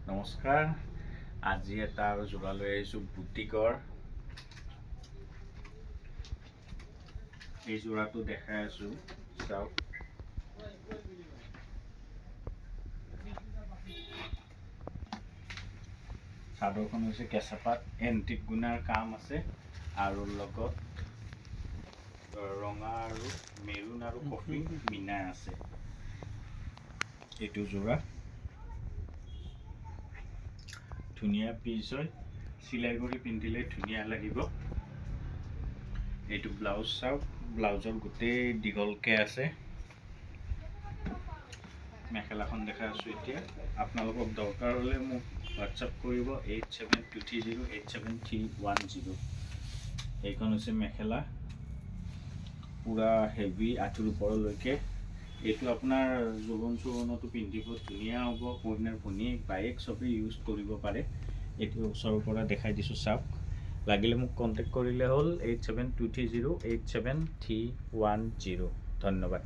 নমস্কাৰ। আজি এটা আৰু যোৰা লৈ আহিছোঁ বুটিকৰ। এই যোৰাটো দেখাই আছোঁ, চাওক। চাদৰখন হৈছে কেঁচা পাত, এণ্টিক গুণাৰ কাম আছে আৰু লগত ৰঙা আৰু মেৰুন আৰু কফি মিনা আছে। এইটো যোৰা ধুনীয়া পিচ হয়, চিলাই কৰি পিন্ধিলে ধুনীয়া লাগিব। এইটো ব্লাউজ চাওক, ব্লাউজৰ গোটেই দীঘলকৈ আছে। মেখেলাখন দেখাই আছোঁ এতিয়া। আপোনালোকক দৰকাৰ হ'লে মোক হোৱাটছআপ কৰিব 8723087310। এইখন হৈছে মেখেলা, পূৰা হেভি আঁঠুৰ ওপৰলৈকে। এইটো আপোনাৰ জোৰোণ চোৰণতো পিন্ধিব ধুনীয়া হ'ব। কইনাৰ ভনীয়েক বাইক চবেই ইউজ কৰিব পাৰে। এইটো ওচৰৰ পৰা দেখাই দিছোঁ, চাওক। লাগিলে মোক কণ্টেক্ট কৰিলে হ'ল 8723087310। ধন্যবাদ।